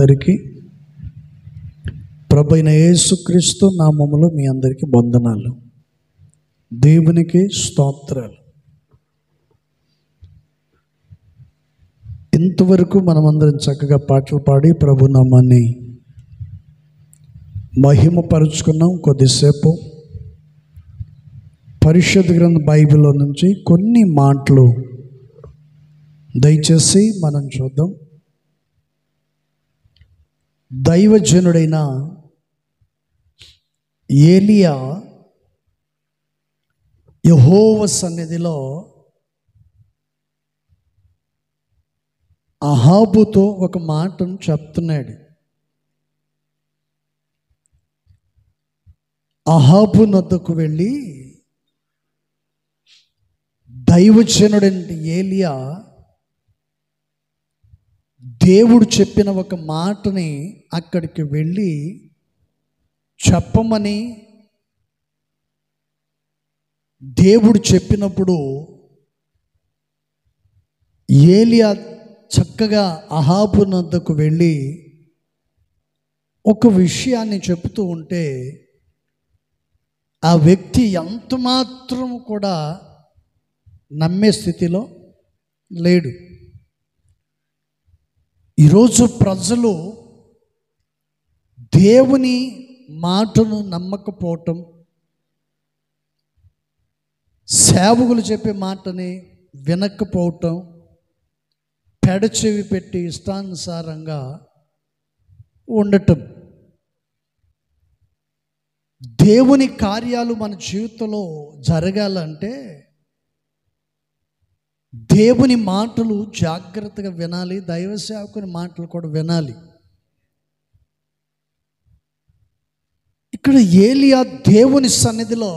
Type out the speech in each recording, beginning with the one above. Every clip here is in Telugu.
అందరికీ ప్రభువైన యేసుక్రీస్తు నామములో మీ అందరికీ వందనాలు. దేవునికి స్తోత్రాలు. ఇంతవరకు మనమందరం చక్కగా పాటలు పాడి ప్రభు నామాన్ని మహిమపరుచుకున్నాం. కొద్దిసేపు పరిశుద్ధ గ్రంథ బైబిల్లో నుంచి కొన్ని మాటలు దయచేసి మనం చూద్దాం. దైవజనుడైన ఏలియా యెహోవా సన్నిధిలో అహాబుతో ఒక మాటను చెప్తున్నాడు. అహాబు నొద్దకు వెళ్ళి దైవజనుడైన ఏలియా దేవుడు చెప్పిన ఒక మాటని అక్కడికి వెళ్ళి చెప్పమని దేవుడు చెప్పినప్పుడు ఏలియా చక్కగా అహాబు నొద్దకు వెళ్ళి ఒక విషయాన్ని చెబుతూ ఉంటే ఆ వ్యక్తి ఎంత మాత్రం కూడా నమ్మే స్థితిలో లేడు. ఈరోజు ప్రజలు దేవుని మాటను నమ్మకపోవటం, సేవకులు చెప్పే మాటని వినకపోవటం, పెడచెవి పెట్టి ఇష్టానుసారంగా ఉండటం. దేవుని కార్యాలు మన జీవితంలో జరగాలంటే దేవుని మాటలు జాగ్రత్తగా వినాలి. దైవ సేవకుని మాటలు కూడా వినాలి. ఇక్కడ ఏలియా దేవుని సన్నిధిలో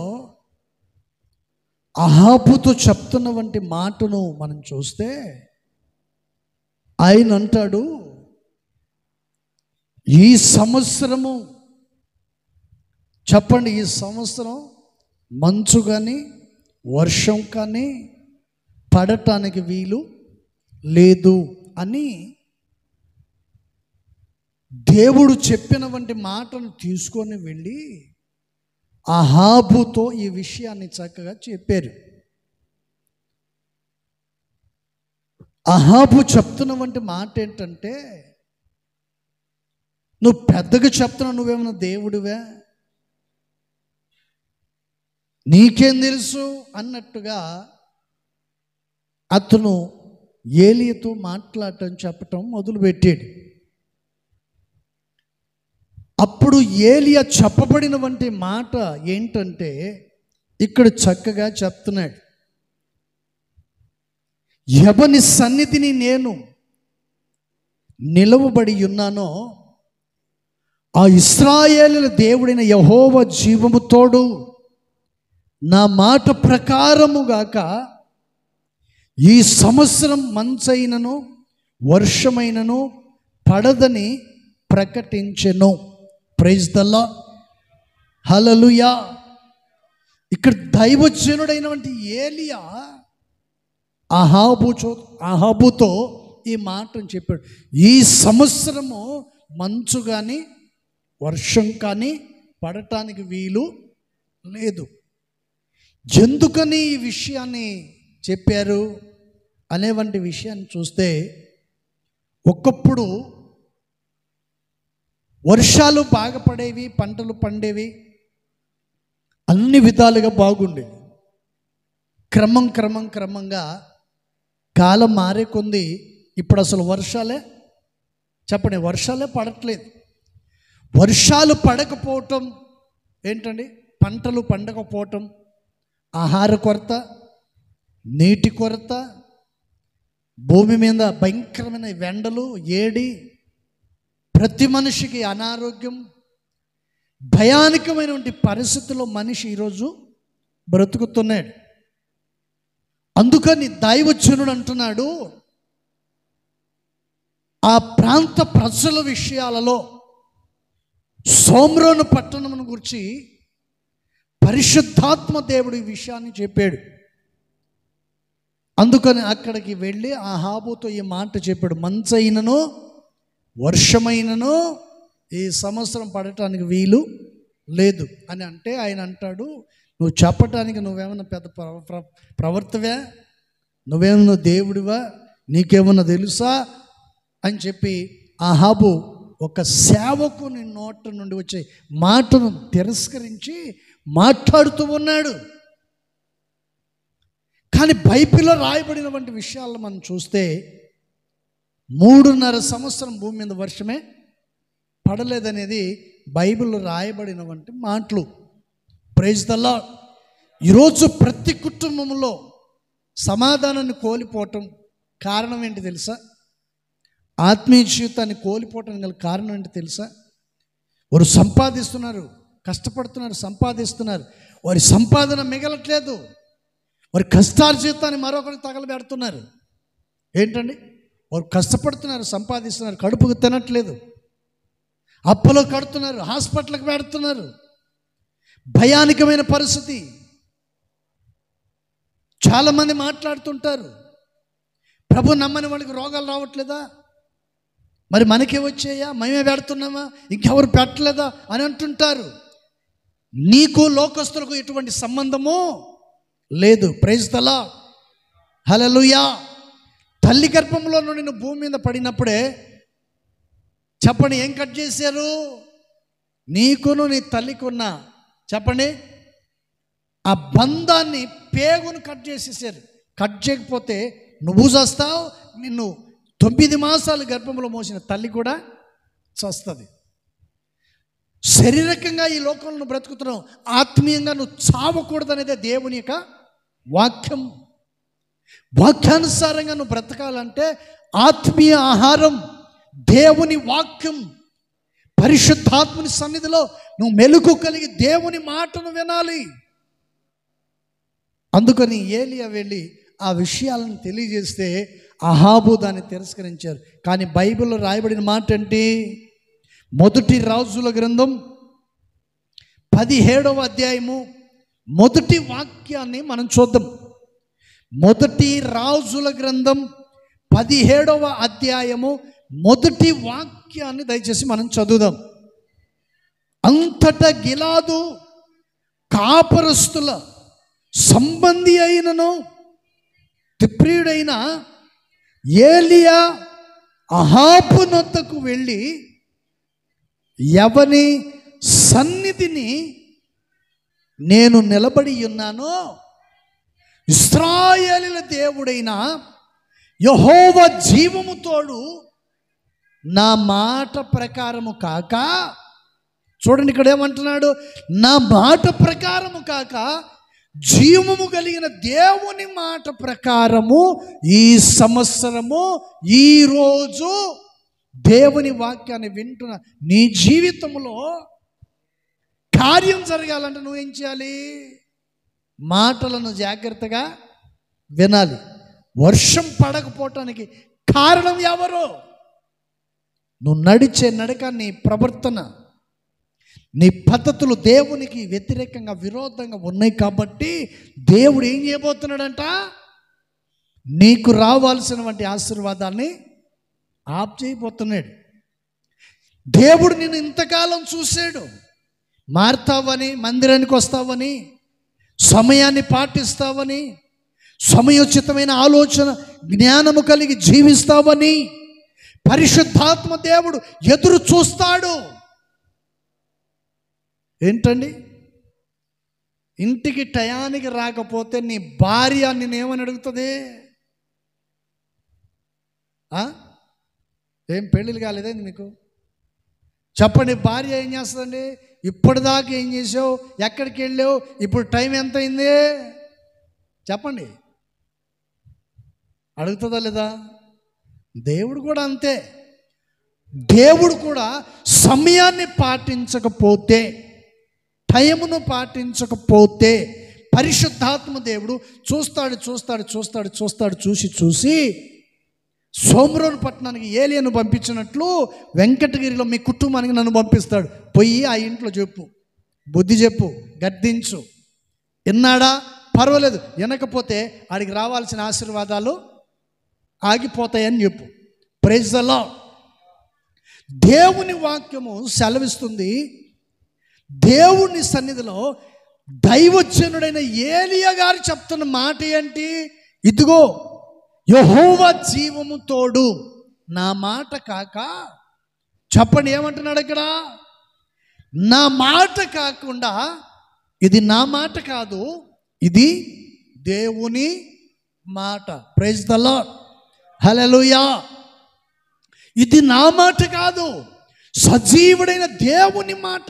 అహాబుతో చెప్తున్న వంటి మాటను మనం చూస్తే ఆయన అంటాడు, ఈ సంవత్సరము చెప్పండి, ఈ సంవత్సరం మంచు కానీ వర్షం కానీ పడటానికి వీలు లేదు అని దేవుడు చెప్పిన వంటి మాటను తీసుకొని వెళ్ళి అహాబుతో ఈ విషయాన్ని చక్కగా చెప్పారు. అహాబు చెప్తున్న వంటి మాట ఏంటంటే, నువ్వు పెద్దగా చెప్తున్నావు, నువ్వేమన్నా దేవుడివే, నీకేం తెలుసు అన్నట్టుగా అతను ఏలియాతో మాట్లాడటం చెప్పటం మొదలుపెట్టాడు. అప్పుడు ఏలియా చెప్పబడిన వంటి మాట ఏంటంటే ఇక్కడ చక్కగా చెప్తున్నాడు, ఎవని సన్నిధిని నేను నిలవబడి ఉన్నానో ఆ ఇశ్రాయేలుల దేవుడైన యెహోవా జీవము తోడు, నా మాట ప్రకారముగాక ఈ సంవత్సరం మంచైనను వర్షమైనను పడదని ప్రకటించెను. ప్రైజ్ ద లార్డ్, హల్లెలూయా. ఇక్కడ దైవజనుడైనటువంటి ఏలియా అహాబుతో ఈ మాటను చెప్పాడు. ఈ సంవత్సరము మంచు కానీ వర్షం కానీ పడటానికి వీలు లేదు. ఎందుకని ఈ విషయాన్ని చెప్పారు అనేవంటి విషయాన్ని చూస్తే, ఒకప్పుడు వర్షాలు బాగా పడేవి, పంటలు పండేవి, అన్ని విధాలుగా బాగుండేవి. క్రమంగా కాలం మారే కొంది ఇప్పుడు అసలు వర్షాలే పడట్లేదు. వర్షాలు పడకపోవటం ఏంటండి, పంటలు పండకపోవటం, ఆహార కొరత, నీటి కొరత, భూమి మీద భయంకరమైన వెండలు, ఏడి, ప్రతి మనిషికి అనారోగ్యం, భయానకమైనటువంటి పరిస్థితుల్లో మనిషి ఈరోజు బ్రతుకుతున్నాడు. అందుకని దైవజనుడు అంటున్నాడు, ఆ ప్రాంత ప్రజల విషయాలలో సోమ్రోను పట్టణమును గురించి పరిశుద్ధాత్మ దేవుడు ఈ విషయాన్ని చెప్పాడు. అందుకని అక్కడికి వెళ్ళి అహాబుతో ఈ మాట చెప్పాడు, మంచైనను వర్షమైనను ఈ సంవత్సరం పడటానికి వీలు లేదు అని అంటే ఆయన అంటాడు, నువ్వు చెప్పటానికి నువ్వేమన్నా పెద్ద ప్రవర్తవే, నువ్వేమన్నా దేవుడివా, నీకేమన్నా తెలుసా అని చెప్పి అహాబు ఒక సేవకుని నోట నుండి వచ్చే మాటను తిరస్కరించి మాట్లాడుతూ ఉన్నాడు. కానీ బైబిల్లో రాయబడినటువంటి విషయాలను మనం చూస్తే 3.5 సంవత్సరం భూమి మీద వర్షమే పడలేదనేది బైబిల్లో రాయబడినటువంటి మాటలు. Praise the lord. ఈరోజు ప్రతి కుటుంబంలో సమాధానాన్ని కోల్పోవటం కారణం ఏంటి తెలుసా? ఆత్మీయ జీవితాన్ని కోల్పోవటం గల కారణం ఏంటి తెలుసా? వారు సంపాదిస్తున్నారు, కష్టపడుతున్నారు, సంపాదిస్తున్నారు, వారి సంపాదన మిగలట్లేదు, వారి కష్టార్జితాన్ని మరొకరికి తగలబెడుతున్నారు. ఏంటండి? వారు కష్టపడుతున్నారు, సంపాదిస్తున్నారు, కడుపుకు తినట్లేదు, అప్పులో కడుతున్నారు, హాస్పిటల్కి పెడుతున్నారు. భయానకమైన పరిస్థితి. చాలామంది మాట్లాడుతుంటారు, ప్రభు నమ్మని వాళ్ళకి రోగాలు రావట్లేదా, మరి మనకే వచ్చాయా, మేమే పెడుతున్నామా, ఇంకెవరు పెట్టలేదా అని అంటుంటారు. నీకు లోకస్తులకు ఎటువంటి సంబంధము లేదు. Praise the lord. హల్లెలూయా. తల్లి గర్భంలో నుండి నువ్వు భూమి మీద పడినప్పుడే చెప్పండి ఏం కట్ చేశారు? నీకును నీ తల్లికున్న చెప్పండి ఆ బంధాన్ని, పేగును కట్ చేసేసారు. కట్ చేయకపోతే నువ్వు చస్తావు, నిన్ను 9 మాసాలు గర్భంలో మోసిన తల్లి కూడా చస్తుంది. శారీరకంగా ఈ లోకంలో నువ్వు బ్రతుకుతున్నావు, ఆత్మీయంగా నువ్వు చావకూడదనేదే దేవుని యొక్క వాక్యం. వాక్యానుసారంగా నువ్వు బ్రతకాలంటే ఆత్మీయ ఆహారం దేవుని వాక్యం, పరిశుద్ధాత్మని సన్నిధిలో నువ్వు మెలుకు కలిగి దేవుని మాటను వినాలి. అందుకని ఏలియా వెళ్ళి ఆ విషయాలను తెలియజేస్తే అహాబు దాన్ని తిరస్కరించారు. కానీ బైబిల్లో రాయబడిన మాట ఏంటి? మొదటి రాజుల గ్రంథం 17వ అధ్యాయము మొదటి వాక్యాన్ని మనం చూద్దాం. మొదటి రాజుల గ్రంథం 17వ అధ్యాయము మొదటి వాక్యాన్ని దయచేసి మనం చదువుదాం. అంతటా గిలాదు కాపరస్తుల సంబంధి అయినను తిప్రీయుడైన ఏలియా అహాబు నొద్దకు వెళ్ళి ఎవని సన్నిధిని నేను నిలబడి ఉన్నానో ఇశ్రాయేలీయుల దేవుడైన యెహోవా జీవము తోడు నా మాట ప్రకారము కాక, చూడండి ఇక్కడ ఏమంటున్నాడు, నా మాట ప్రకారము కాక జీవము కలిగిన దేవుని మాట ప్రకారము ఈ సంవత్సరము ఈరోజు దేవుని వాక్యాన్ని వింటున్న నీ జీవితంలో కార్యం జరగాలంటే నువ్వేం చేయాలి? మాటలను జాగ్రత్తగా వినాలి. వర్షం పడకపోవటానికి కారణం ఎవరు? నువ్వు నడిచే నడక, నీ ప్రవర్తన, నీ పద్ధతులు దేవునికి వ్యతిరేకంగా విరోధంగా ఉన్నాయి. కాబట్టి దేవుడు ఏం చేయబోతున్నాడంట? నీకు రావాల్సినటువంటి ఆశీర్వాదాన్ని ఆప్ చేయబోతున్నాడు. దేవుడు నిన్ను ఇంతకాలం చూశాడు, మారుతావని, మందిరానికి వస్తావని, సమయాన్ని పాటిస్తావని, సమయోచితమైన ఆలోచన జ్ఞానము కలిగి జీవిస్తావని పరిశుద్ధాత్మ దేవుడు ఎదురు చూస్తాడు. ఏంటండి? ఇంటికి టయానికి రాకపోతే నీ భార్య నిన్నేమని అడుగుతుంది? ఏం పెళ్ళిళ్ళు కాలేదండి మీకు? చెప్పండి, భార్య ఏం చేస్తుందండి? ఇప్పటిదాకా ఏం చేసావు, ఎక్కడికి వెళ్ళావు, ఇప్పుడు టైం ఎంత అయింది చెప్పండి, అడుగుతుందా లేదా? దేవుడు కూడా అంతే. దేవుడు కూడా సమయాన్ని పాటించకపోతే, టైమును పాటించకపోతే పరిశుద్ధాత్మ దేవుడు చూస్తాడు చూస్తాడు చూస్తాడు చూస్తాడు చూసి చూసి సోమ్రోను పట్టణానికి ఏలియాను పంపించినట్లు వెంకటగిరిలో మీ కుటుంబానికి నన్ను పంపిస్తాడు. పోయి ఆ ఇంట్లో చెప్పు, బుద్ధి చెప్పు, గద్దించు. విన్నాడా? పర్వాలేదు. వినకపోతే ఆడికి రావాల్సిన ఆశీర్వాదాలు ఆగిపోతాయని చెప్పు. Praise the lord. దేవుని వాక్యము సెలవిస్తుంది, దేవుని సన్నిధిలో దైవజనుడైన ఏలియా గారు చెప్తున్న మాట ఏంటి? ఇదిగో యెహోవా జీవము తోడు, నా మాట కాక, చెప్పండి ఏమంటున్నాడు ఇక్కడ? నా మాట కాకుండా, ఇది నా మాట కాదు, ఇది దేవుని మాట. ప్రైజ్ ద లార్డ్, హల్లెలూయా. ఇది నా మాట కాదు, సజీవుడైన దేవుని మాట.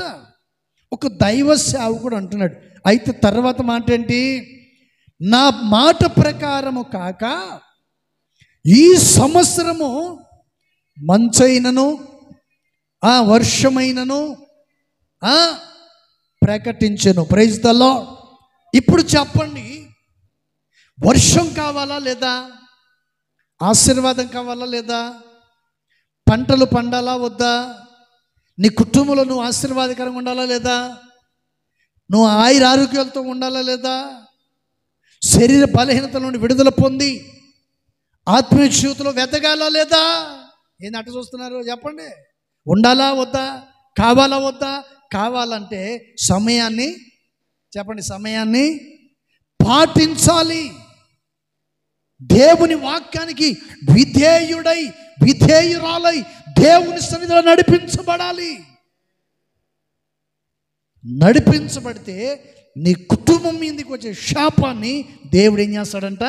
ఒక దైవ సేవకుడు అంటున్నాడు. అయితే తర్వాత మాట ఏంటి? నా మాట ప్రకారము కాక ఈ సంవత్సరము మంచైనను వర్షమైనను ప్రకటించెను. Praise the lord. ఇప్పుడు చెప్పండి, వర్షం కావాలా లేదా? ఆశీర్వాదం కావాలా లేదా? పంటలు పండాలా వద్దా? నీ కుటుంబంలో నువ్వు ఆశీర్వాదకరంగా ఉండాలా లేదా? నువ్వు ఆరోగ్యాలతో ఉండాలా లేదా? శరీర బలహీనతల నుండి విడుదల పొంది ఆత్మీయ జీవితంలో వెతగాలా లేదా? ఏంది అట్ట చూస్తున్నారు? చెప్పండి, ఉండాలా వద్దా? కావాలా వద్దా? కావాలంటే సమయాన్ని, చెప్పండి, సమయాన్ని పాటించాలి. దేవుని వాక్యానికి విధేయురాలై దేవుని సన్నిధిలో నడిపించబడాలి. నడిపించబడితే నీ కుటుంబం మీదకి వచ్చే శాపాన్ని దేవుడు ఏం చేస్తాడంట?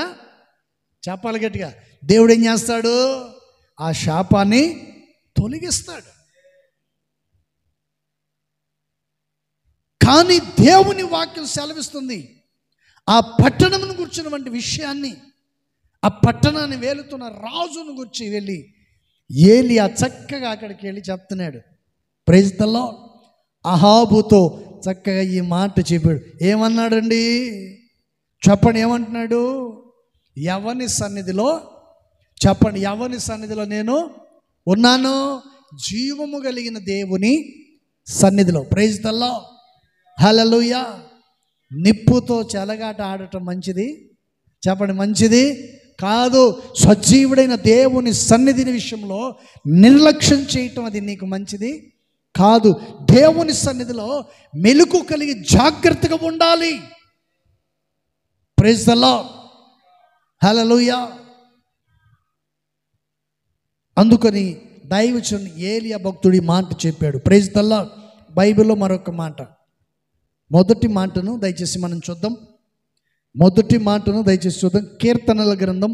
చెప్పాలి గట్టిగా. దేవుడు ఏం చేస్తాడు? ఆ శాపాన్ని తొలగిస్తాడు. కానీ దేవుని వాక్యం సెలవిస్తుంది, ఆ పట్టణమును గుర్చినటువంటి విషయాన్ని, ఆ పట్టణాన్ని వేలుతున్న రాజును గురించి వెళ్ళి ఏలియా చక్కగా అక్కడికి వెళ్ళి చెప్తున్నాడు. Praise the lord. అహాబుతో చక్కగా ఈ మాట చెప్పాడు. ఏమన్నాడండి? చెప్పండి, ఏమంటున్నాడు? ఎవని సన్నిధిలో, చెప్పండి, ఎవని సన్నిధిలో నేను ఉన్నాను? జీవము కలిగిన దేవుని సన్నిధిలో. ప్రైజ్ ద లార్డ్, హల్లెలూయా. నిప్పుతో చెలగాట ఆడటం మంచిది? చెప్పండి, మంచిది కాదు. సజీవుడైన దేవుని సన్నిధిని విషయంలో నిర్లక్ష్యం చేయటం అది నీకు మంచిది కాదు. దేవుని సన్నిధిలో మెలుకు కలిగి జాగ్రత్తగా ఉండాలి. Praise the lord, hallelujah. అందుకని దైవజనుడు ఏలియా భక్తుడి మాట చెప్పాడు. Praise the lord. బైబిల్లో మరొక మాట, మొదటి మాటను దయచేసి మనం చూద్దాం. మొదటి మాటను దయచేసి చూద్దాం. కీర్తనల గ్రంథం,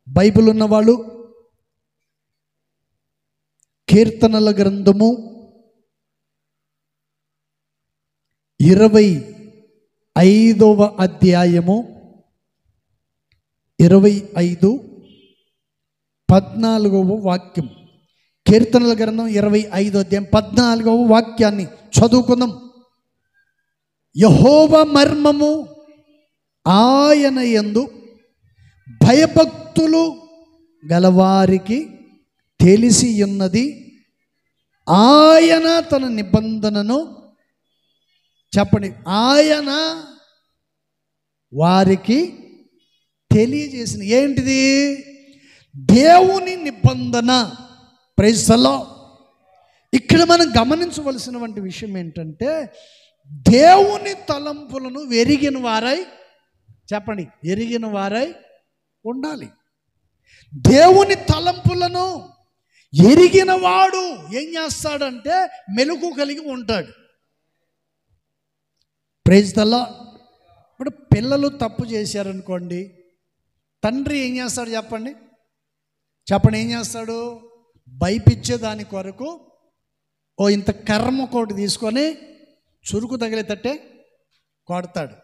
బైబిల్ ఉన్నవాళ్ళు కీర్తనల గ్రంథము 25వ అధ్యాయము 25:14 వాక్యం. కీర్తనల గ్రంథం 25వ అధ్యాయం 14వ వాక్యాన్ని చదువుకుందాం. యెహోవా మర్మము ఆయన యందు భయభక్తులు గలవారికి తెలిసి ఉన్నది, ఆయన తన నిబంధనను, చెప్పండి, ఆయన వారికి తెలియజేసిన. ఏంటిది? దేవుని నిబంధన. Praise the lord. ఇక్కడ మనం గమనించవలసినటువంటి విషయం ఏంటంటే, దేవుని తలంపులను ఎరిగిన వారై, చెప్పండి, ఎరిగిన వారై ఉండాలి. దేవుని తలంపులను ఎరిగిన వాడు ఏం చేస్తాడంటే మెలుకు కలిగి ఉంటాడు. Praise the lord. ఇప్పుడు పిల్లలు తప్పు చేశారనుకోండి, తండ్రి ఏం చేస్తాడు? చెప్పండి, చెప్పండి, ఏం చేస్తాడు? భయపిచ్చే దాని కొరకు ఇంత కర్మ కోటి తీసుకొని చురుకు తగిలేటట్టే కొడతాడు.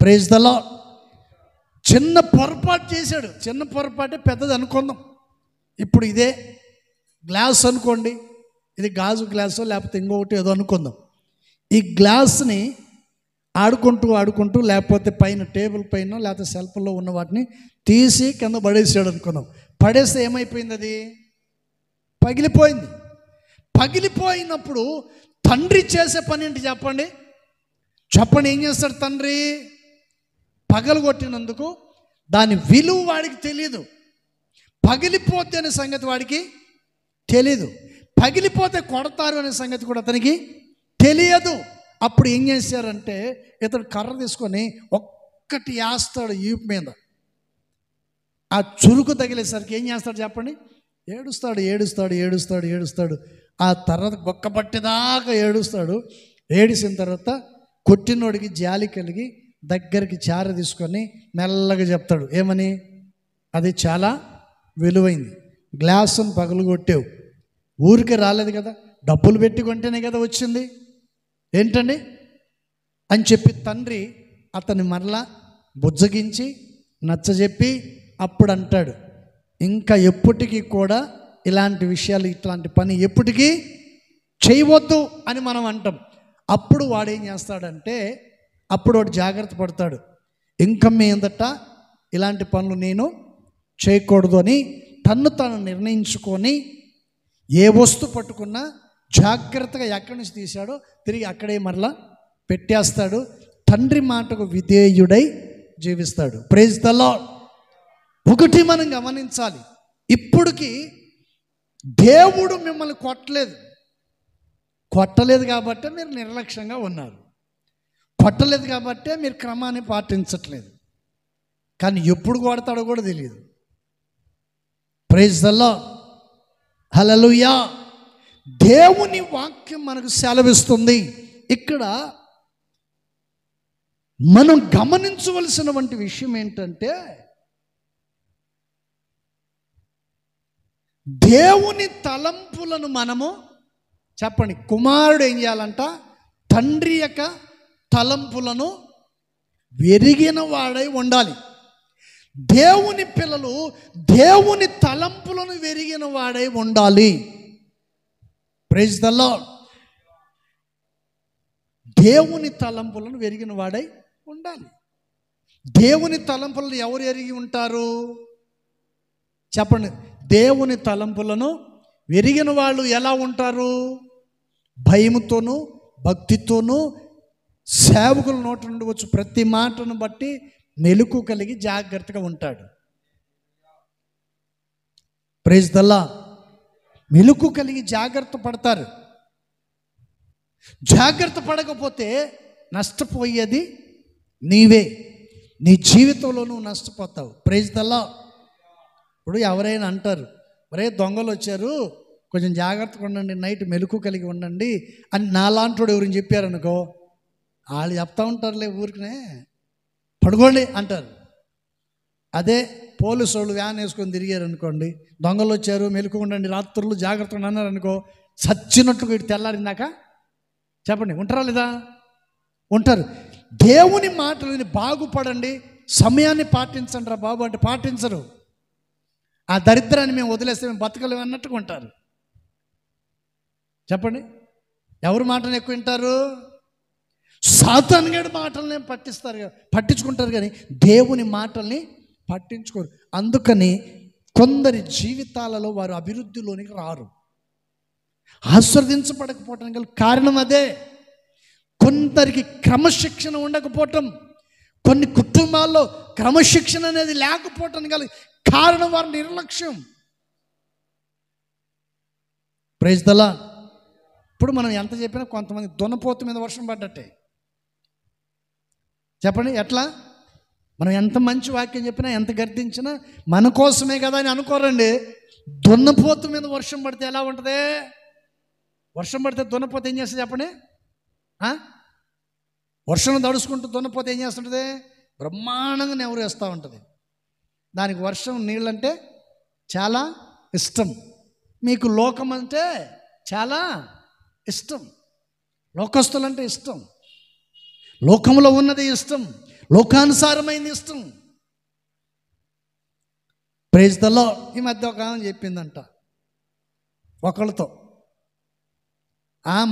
Praise the lord. చిన్న పొరపాటు చేశాడు, చిన్న పొరపాటే పెద్దది అనుకుందాం. ఇప్పుడు ఇదే గ్లాస్ అనుకోండి, ఇది గాజు గ్లాసు లేకపోతే ఇంకొకటి ఏదో అనుకుందాం. ఈ గ్లాస్ని ఆడుకుంటూ లేకపోతే పైన టేబుల్ పైన లేకపోతే సెల్ఫ్లో ఉన్న వాటిని తీసి కింద పడేసాడు అనుకుందాం. పడేస్తే ఏమైపోయింది? అది పగిలిపోయింది. పగిలిపోయినప్పుడు తండ్రి చేసే పని ఏంటి? చెప్పండి, చెప్పండి, ఏం చేస్తాడు తండ్రి? పగలగొట్టినందుకు దాని విలువ వాడికి తెలియదు. పగిలిపోతే అనే సంగతి వాడికి తెలీదు. పగిలిపోతే కొడతారు అనే సంగతి కూడా అతనికి తెలియదు. అప్పుడు ఏం చేశారంటే ఇతడు కర్ర తీసుకొని ఒక్కటి వేస్తాడు ఈపు మీద. ఆ చురుకు తగిలేసరికి ఏం చేస్తాడు చెప్పండి? ఏడుస్తాడు ఏడుస్తాడు ఏడుస్తాడు ఏడుస్తాడు. ఆ తర్వాత గొక్కపట్టేదాకా ఏడుస్తాడు. ఏడిసిన తర్వాత కొట్టినోడికి జాలి కలిగి దగ్గరికి చార తీసుకొని మెల్లగా చెప్తాడు, ఏమని? అది చాలా విలువైంది, గ్లాసును పగలగొట్టావు, ఊరికే రాలేదు కదా, డబ్బులు పెట్టి కొంటేనే కదా వచ్చింది, ఏంటండి అని చెప్పి తండ్రి అతన్ని మరలా బుజ్జగించి నచ్చజెప్పి అప్పుడు అంటాడు, ఇంకా ఎప్పటికీ కూడా ఇలాంటి విషయాలు, ఇట్లాంటి పని ఎప్పటికీ చేయవద్దు అని మనం అంటాం. అప్పుడు వాడు ఏం చేస్తాడంటే, అప్పుడు వాడు జాగ్రత్త పడతాడు, ఇంకా మీదట ఇలాంటి పనులు నేను చేయకూడదు అని తన్ను తాను నిర్ణయించుకొని ఏ వస్తువు పట్టుకున్నా జాగ్రత్తగా ఎక్కడి నుంచి తీశాడో తిరిగి అక్కడే మరలా పెట్టేస్తాడు. తండ్రి మాటకు విధేయుడై జీవిస్తాడు. Praise the lord. ఒకటి మనం గమనించాలి, ఇప్పటికి దేవుడు మిమ్మల్ని కొట్టలేదు కాబట్టి మీరు నిర్లక్ష్యంగా ఉన్నారు, కొట్టలేదు కాబట్టి మీరు క్రమాన్ని పాటించట్లేదు. కానీ ఎప్పుడు కొడతాడో కూడా తెలియదు. Praise the lord. హల్లెలూయా. దేవుని వాక్యం మనకు సెలవిస్తుంది. ఇక్కడ మనం గమనించవలసినటువంటి విషయం ఏంటంటే, దేవుని తలంపులను మనము చెప్పండి, కుమారుడు ఏం చేయాలంట? తండ్రి యొక్క తలంపులను వెరిగిన వాడై ఉండాలి. దేవుని పిల్లలు దేవుని తలంపులను వెరిగిన వాడై ఉండాలి. Praise the lord. దేవుని తలంపులను వెరిగిన వాడై ఉండాలి. దేవుని తలంపులను ఎవరు ఎరిగి ఉంటారు చెప్పండి? దేవుని తలంపులను వెరిగిన వాళ్ళు ఎలా ఉంటారు? భయముతోనూ భక్తితోనూ సేవకుల నోట నుండి వచ్చు ప్రతి మాటను బట్టి మెలుకు కలిగి జాగ్రత్తగా ఉంటాడు. Praise the lord. మెలుకు కలిగి జాగ్రత్త పడతారు. జాగ్రత్త పడకపోతే నష్టపోయేది నీవే, నీ జీవితంలో నువ్వు నష్టపోతావు. Praise the lord. ఇప్పుడు ఎవరైనా అంటారు, మరే దొంగలు వచ్చారు, కొంచెం జాగ్రత్తగా ఉండండి, నైట్ మెలుకు కలిగి ఉండండి అని నాలాంటి ఎవరిని చెప్పారనుకో, వాళ్ళు చెప్తా ఉంటారులే ఊరికనే, పడుకోండి అంటారు. అదే పోలీసు వాళ్ళు వ్యాన్ వేసుకొని తిరిగారు అనుకోండి, దొంగలు వచ్చారు మెలుకు ఉండండి రాత్రులు జాగ్రత్తగా అన్నారు అనుకో, సచ్చినట్టుగా ఇటు తెల్లారిందాక చెప్పండి ఉంటారా లేదా? ఉంటారు. దేవుని మాటలని బాగుపడండి, సమయాన్ని పాటించండి రా బాబు అంటే పాటించరు. ఆ దరిద్రాన్ని మేము వదిలేస్తే మేము బతకలేము అన్నట్టుగా ఉంటారు. చెప్పండి, ఎవరు మాటలు ఎక్కువ వింటారు? సాతాను గాడి మాటల్ని పట్టించుకుంటారు కానీ దేవుని మాటల్ని పట్టించుకోరు. అందుకని కొందరి జీవితాలలో వారు అభివృద్ధిలోనికి రారు, ఆస్వాదించబడకపోవటానికి గల కారణం అదే. కొందరికి క్రమశిక్షణ ఉండకపోవటం, కొన్ని కుటుంబాల్లో క్రమశిక్షణ అనేది లేకపోవటానికి గల కారణం వారి నిర్లక్ష్యం. Praise the lord. ఇప్పుడు మనం ఎంత చెప్పినా కొంతమంది దున్నపోతు మీద వర్షం పడ్డట్టే. చెప్పండి ఎట్లా? మనం ఎంత మంచి వాక్యం చెప్పినా, ఎంత గర్దించినా మన కోసమే కదా అని అనుకోరండి. దున్నపోతు మీద వర్షం పడితే ఎలా ఉంటుంది? వర్షం పడితే దున్నపోతు ఏం చేస్తుంది చెప్పండి? వర్షం తడుచుకుంటూ దున్నపోతే ఏం చేస్తుంటుంది? బ్రహ్మాండంగా నెవరు వేస్తూ ఉంటుంది. దానికి వర్షం నీళ్ళంటే చాలా ఇష్టం. మీకు లోకం అంటే చాలా ఇష్టం, లోకస్తులంటే ఇష్టం, లోకంలో ఉన్నది ఇష్టం, లోకానుసారమైంది ఇష్టం. Praise the lord. ఈ మధ్య ఒక ఆమె చెప్పిందంట ఒకళ్ళతో,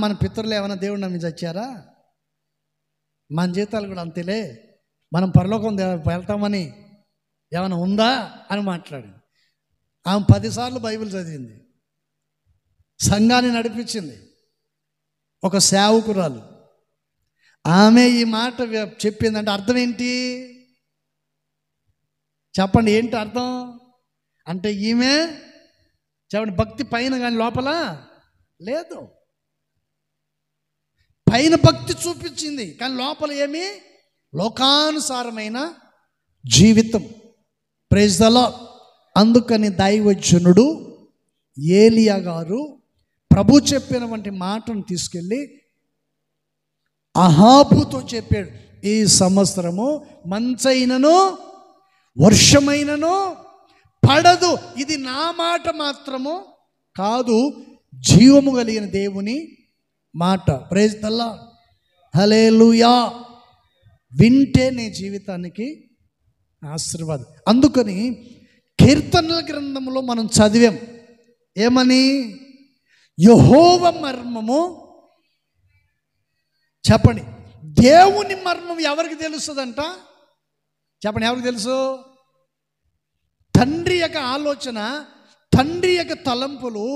మన పితరులు ఏమైనా దేవుడు నమ్మి చచ్చారా, మన జీతాలు కూడా అంతేలే, మనం పరలోకం వెళ్తామని ఏమైనా ఉందా అని మాట్లాడింది. ఆమె 10 సార్లు బైబిల్ చదివింది, సంఘాన్ని నడిపించింది, ఒక సేవకురాలు. ఆమె ఈ మాట చెప్పిందంటే అర్థం ఏంటి చెప్పండి? ఏంటి అర్థం? అంటే ఈమె చెప్పండి, భక్తి పైన కానీ లోపల లేదు. పైన భక్తి చూపించింది కానీ లోపల ఏమి? లోకానుసారమైన జీవితం. Praise the lord. అందుకని దైవజనుడు ఏలియా గారు ప్రభు చెప్పిన వంటి మాటను తీసుకెళ్ళి అహాబుతో చెప్పాడు, ఈ సంవత్సరము మంచైనను వర్షమైనను పడదు, ఇది నా మాట మాత్రము కాదు, జీవము కలిగిన దేవుని మాట. Praise the lord. హల్లెలూయా. వింటే నీ జీవితానికి ఆశీర్వాదం. అందుకని కీర్తనల గ్రంథంలో మనం చదివాం ఏమని? యెహోవా మర్మము, చెప్పండి, దేవుని మర్మం ఎవరికి తెలుస్తుందంట? చెప్పండి, ఎవరికి తెలుసు? తండ్రి యొక్క ఆలోచన, తండ్రి యొక్క తలంపులు,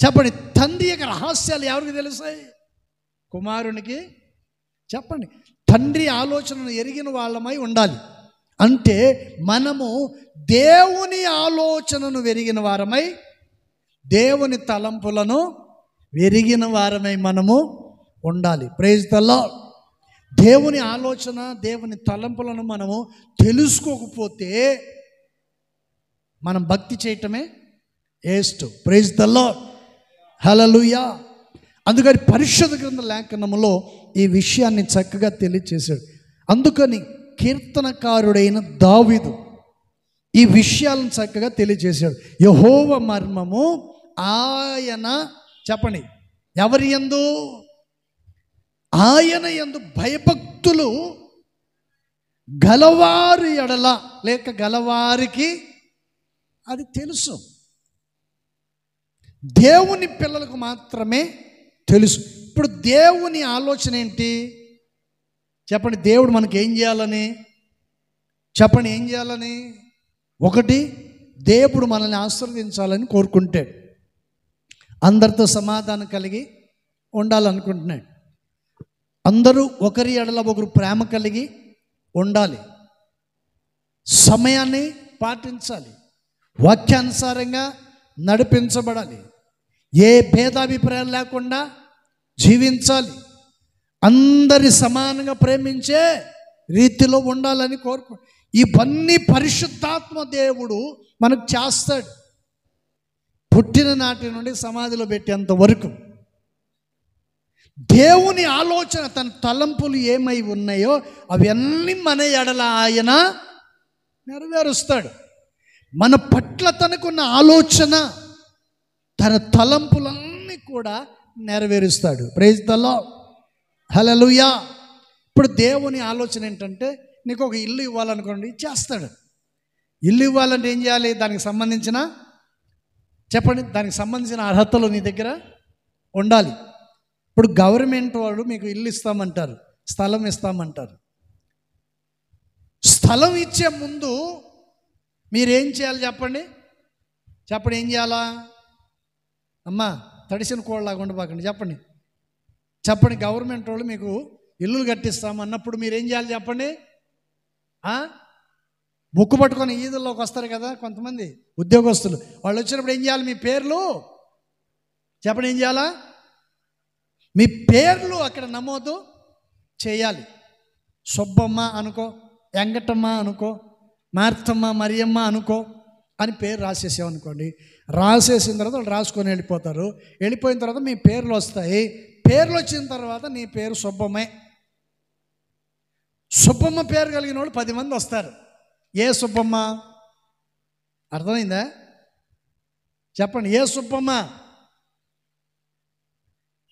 చెప్పండి, తండ్రి యొక్క రహస్యాలు ఎవరికి తెలుస్తాయి? కుమారునికి. చెప్పండి, తండ్రి ఆలోచనను ఎరిగిన వాళ్ళమై ఉండాలి. అంటే మనము దేవుని ఆలోచనను ఎరిగిన వారమై, దేవుని తలంపులను ఎరిగిన వారమై మనము ఉండాలి. Praise the lord. దేవుని ఆలోచన, దేవుని తలంపులను మనము తెలుసుకోకపోతే మనం భక్తి చేయటమే waste. Praise the lord. Hallelujah. అందుకని పరిశుద్ధ గ్రంథ లేఖనములో ఈ విషయాన్ని చక్కగా తెలియచేశాడు. అందుకని కీర్తనకారుడైన దావీదు ఈ విషయాలను చక్కగా తెలియచేశాడు. యెహోవా మర్మము ఆయన, చెప్పండి, ఎవరి యందు? ఆయన యందు భయభక్తులు గలవారి ఎడల, లేక గలవారికి అది తెలుసు. దేవుని పిల్లలకు మాత్రమే తెలుసు. ఇప్పుడు దేవుని ఆలోచన ఏంటి? చెప్పండి, దేవుడు మనకి ఏం చేయాలని? చెప్పండి, ఏం చేయాలని? ఒకటి, దేవుడు మనల్ని ఆశీర్వదించాలని కోరుకుంటాడు. అందరితో సమాధానం కలిగి ఉండాలనుకుంటున్నాడు. అందరూ ఒకరి ఎడల ఒకరు ప్రేమ కలిగి ఉండాలి. సమయాన్ని పాటించాలి. వాక్యానుసారంగా నడిపించబడాలి. ఏ భేదాభిప్రాయాలు లేకుండా జీవించాలి. అందరి సమానంగా ప్రేమించే రీతిలో ఉండాలని కోరుకో. ఇవన్నీ పరిశుద్ధాత్మ దేవుడు మనకు చేస్తాడు. పుట్టిన నాటి నుండి సమాధిలో పెట్టేంత వరకు దేవుని ఆలోచన, తన తలంపులు ఏమై ఉన్నాయో అవన్నీ మన ఎడల ఆయన నెరవేరుస్తాడు. మన పట్ల తనకున్న ఆలోచన, తన తలంపులన్నీ కూడా నెరవేరుస్తాడు. Praise the lord. హల్లెలూయా. ఇప్పుడు దేవుని ఆలోచన ఏంటంటే, నీకు ఒక ఇల్లు ఇవ్వాలనుకోండి, చేస్తాడు. ఇల్లు ఇవ్వాలంటే ఏం చేయాలి? దానికి సంబంధించిన, చెప్పండి, దానికి సంబంధించిన అర్హతలు నీ దగ్గర ఉండాలి. ఇప్పుడు గవర్నమెంట్ వాళ్ళు మీకు ఇల్లు ఇస్తామంటారు, స్థలం ఇస్తామంటారు. స్థలం ఇచ్చే ముందు మీరేం చేయాలి చెప్పండి? చెప్పండి, ఏం చేయాలా? అమ్మా, తడిసిన కోళ్ళలాగా ఉండబాకండి. చెప్పండి, చెప్పండి. గవర్నమెంట్ వాళ్ళు మీకు ఇల్లులు కట్టిస్తాం అన్నప్పుడు మీరేం చేయాలి చెప్పండి? ముక్కు పట్టుకొని ఈదుల్లోకి వస్తారు కదా కొంతమంది ఉద్యోగస్తులు. వాళ్ళు వచ్చినప్పుడు ఏం చేయాలి? మీ పేర్లు చెప్పండి, ఏం చేయాలా? మీ పేర్లు అక్కడ నమోదు చేయాలి. సుబ్బమ్మ అనుకో, వెంకటమ్మ అనుకో, మార్తమ్మ, మరియమ్మ అనుకో అని పేరు రాసేసామనుకోండి. రాసేసిన తర్వాత వాళ్ళు రాసుకొని వెళ్ళిపోతారు. వెళ్ళిపోయిన తర్వాత మీ పేర్లు వస్తాయి. పేర్లు వచ్చిన తర్వాత నీ పేరు సుబ్బమ్మే. సుబ్బమ్మ పేరు కలిగిన వాళ్ళు 10 మంది వస్తారు. ఏ సుబ్బమ్మ? అర్థమైందా? చెప్పండి, ఏ సుబ్బమ్మ?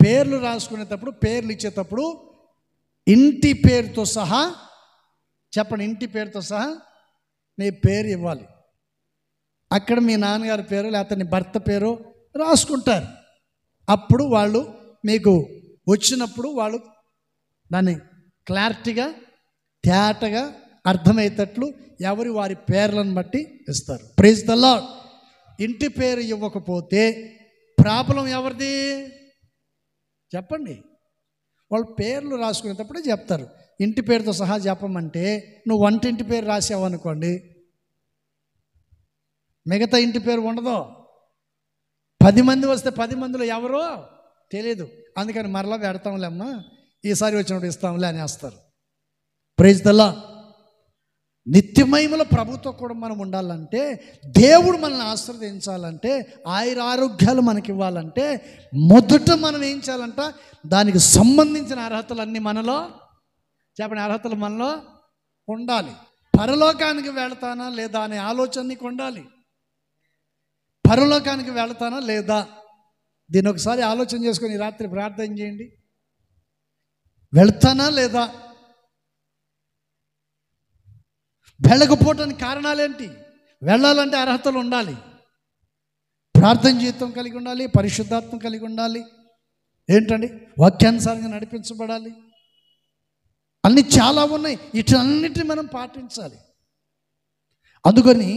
పేర్లు రాసుకునేటప్పుడు, పేర్లు ఇచ్చేటప్పుడు ఇంటి పేరుతో సహా, చెప్పండి, ఇంటి పేరుతో సహా నీ పేరు ఇవ్వాలి. అక్కడ మీ నాన్నగారి పేరు లేకపోతే నీ భర్త పేరు రాసుకుంటారు. అప్పుడు వాళ్ళు మీకు వచ్చినప్పుడు వాళ్ళు దాన్ని క్లారిటీగా, తేటగా అర్థమయ్యేటట్లు ఎవరి వారి పేర్లను బట్టి ఇస్తారు. Praise the lord. ఇంటి పేరు ఇవ్వకపోతే ప్రాబ్లం ఎవరిది చెప్పండి? వాళ్ళు పేర్లు రాసుకునేటప్పుడే చెప్తారు. ఇంటి పేరుతో సహా చెప్పమంటే నువ్వు వంటింటి పేరు రాసావు అనుకోండి, మిగతా ఇంటి పేరు ఉండదు. 10 మంది వస్తే 10 మందిలో ఎవరో తెలియదు. అందుకని మరలా పెడతాంలే అమ్మా, ఈసారి వచ్చినప్పుడు ఇస్తాంలే అనేస్తారు. Praise the lord. నిత్యమహిమలో ప్రభుతో కూడా మనం ఉండాలంటే, దేవుడు మనల్ని ఆశీర్వదించాలంటే, ఆరోగ్యాలు మనకి ఇవ్వాలంటే మొదట మనం ఏం చేయాలంట, దానికి సంబంధించిన అర్హతలన్నీ మనలో, చెప్పండి, అర్హతలు మనలో ఉండాలి. పరలోకానికి వెళతానా లేదా అనే ఆలోచన నీకు ఉండాలి. పరలోకానికి వెళతానా లేదా, దీన్ని ఒకసారి ఆలోచన చేసుకొని రాత్రి ప్రార్థన చేయండి. వెళ్తానా లేదా, వెళ్ళకపోవటానికి కారణాలేంటి? వెళ్ళాలంటే అర్హతలు ఉండాలి. ప్రార్థన జీవితం కలిగి ఉండాలి, పరిశుద్ధాత్మ కలిగి ఉండాలి, ఏంటండి, వాక్యానుసారంగా నడిపించబడాలి. అన్నీ చాలా ఉన్నాయి. వీటన్నిటిని మనం పాటించాలి. అందుకని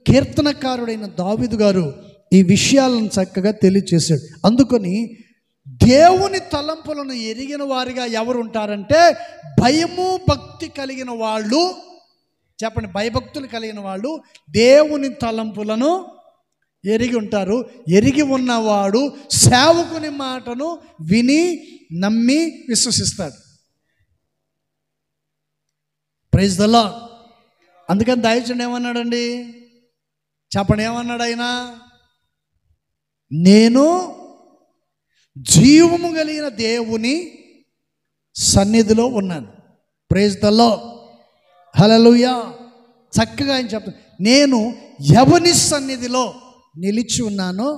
కీర్తనకారుడైన దావీదు గారు ఈ విషయాలను చక్కగా తెలియచేశాడు. అందుకని దేవుని తలంపులను ఎరిగిన వారిగా ఎవరు ఉంటారంటే, భయము భక్తి కలిగిన వాళ్ళు, చెప్పండి, భయభక్తులు కలిగిన వాళ్ళు దేవుని తలంపులను ఎరిగి ఉంటారు. ఎరిగి ఉన్నవాడు సేవకుని మాటను విని నమ్మి విశ్వసిస్తాడు. Praise the lord. అందుకని దైవజనుడు ఏమన్నాడండి, చెప్పండి, ఏమన్నాడు ఆయన? నేను జీవము కలిగిన దేవుని సన్నిధిలో ఉన్నాను. Praise the lord. హల్లెలూయా. చక్కగా ఆయన చెప్తాను, నేను ఎవని సన్నిధిలో నిలిచి ఉన్నానో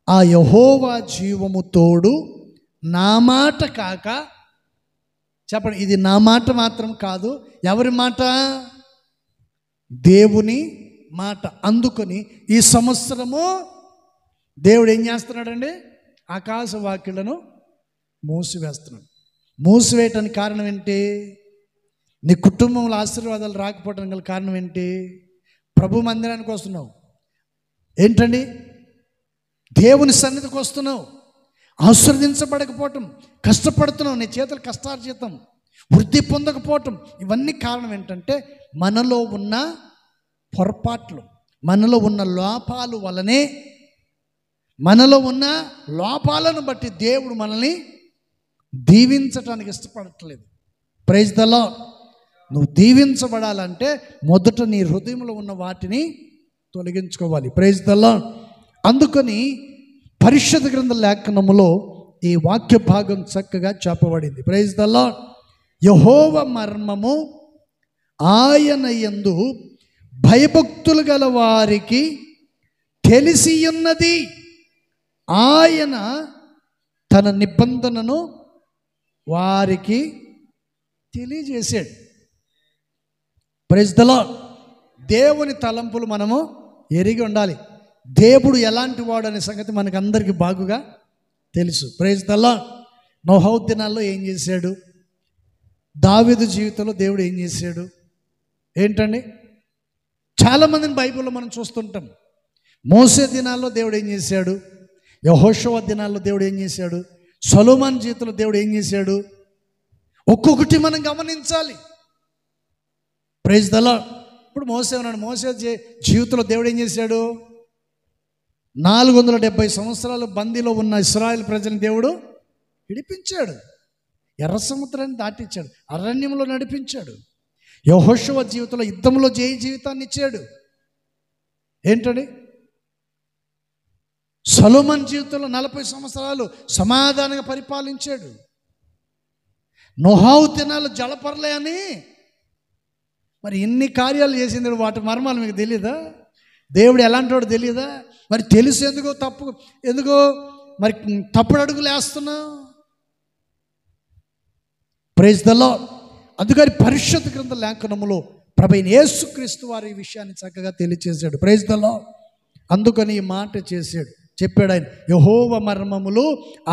ఆ యెహోవా జీవము తోడు నా మాట కాక, చెప్పండి, ఇది నా మాట మాత్రం కాదు, ఎవరి మాట? దేవుని మాట. అందుకొని ఈ సంవత్సరము దేవుడు ఏం చేస్తున్నాడండి? ఆకాశ వాక్యులను మూసివేస్తున్నాడు. మూసివేయటానికి కారణం ఏంటి? నీ కుటుంబంలో ఆశీర్వాదాలు రాకపోవడానికి గల కారణం ఏంటి? ప్రభు మందిరానికి వస్తున్నావు, ఏంటండి, దేవుని సన్నిధికి వస్తున్నావు, ఆశీర్వదించబడకపోవటం, కష్టపడుతున్నావు, నీ చేతులు కష్టార్జితం వృద్ధి పొందకపోవటం, ఇవన్నీ కారణం ఏంటంటే మనలో ఉన్న పొరపాట్లు, మనలో ఉన్న లోపాలు వలనే. మనలో ఉన్న లోపాలను బట్టి దేవుడు మనల్ని దీవించటానికి ఇష్టపడట్లేదు. Praise the lord. నువ్వు దీవించబడాలంటే మొదట నీ హృదయంలో ఉన్న వాటిని తొలగించుకోవాలి. Praise the lord. అందుకని పరిశుద్ధ గ్రంథ లేఖనములో ఈ వాక్య భాగం చక్కగా చెప్పబడింది. Praise the lord. యెహోవా మర్మము ఆయన యందు భయభక్తులు గల వారికి తెలిసి ఉన్నది, ఆయన తన నిబంధనను వారికి తెలియజేశాడు. Praise the lord. దేవుని తలంపులు మనము ఎరిగి ఉండాలి. దేవుడు ఎలాంటి వాడు అనే సంగతి మనకు అందరికీ బాగుగా తెలుసు. Praise the lord. నోహు దినాల్లో ఏం చేశాడు? దావీదు జీవితంలో దేవుడు ఏం చేశాడు? ఏంటండి, చాలామందిని బైబిల్లో మనం చూస్తుంటాం. మోసే దినాల్లో దేవుడు ఏం చేశాడు? యెహోషువ దినాల్లో దేవుడు ఏం చేశాడు? సొలొమోను జీవితంలో దేవుడు ఏం చేశాడు? ఒక్కొక్కటి మనం గమనించాలి. Praise the lord. ఇప్పుడు మోసే ఉన్నాడు. మోసే జీవితంలో దేవుడు ఏం చేశాడు? 470 సంవత్సరాలు బందీలో ఉన్న ఇశ్రాయేలు ప్రజలను దేవుడు విడిపించాడు. ఎర్ర సముద్రాన్ని దాటించాడు, అరణ్యంలో నడిపించాడు. యెహోషువ జీవితంలో యుద్ధంలో జయ జీవితాన్ని ఇచ్చాడు. ఏంటండి, సొలొమోను జీవితంలో 40 సంవత్సరాలు సమాధానంగా పరిపాలించాడు. నోహు దినాలు జలపరలే అని మరి ఇన్ని కార్యాలు చేసింది. వాటి మర్మాలు మీకు తెలియదా? దేవుడు ఎలాంటి వాడు తెలియదా? మరి తెలుసు ఎందుకో మరి తప్పుడు అడుగులు వేస్తున్నావు. Praise the lord. అందుకని పరిశుద్ధ గ్రంథ లేఖనములో ప్రభువైన యేసుక్రీస్తు వారు ఈ విషయాన్ని చక్కగా తెలియచేశాడు. Praise the lord. అందుకని ఈ మాట చెప్పాడు ఆయన, యెహోవా మర్మములు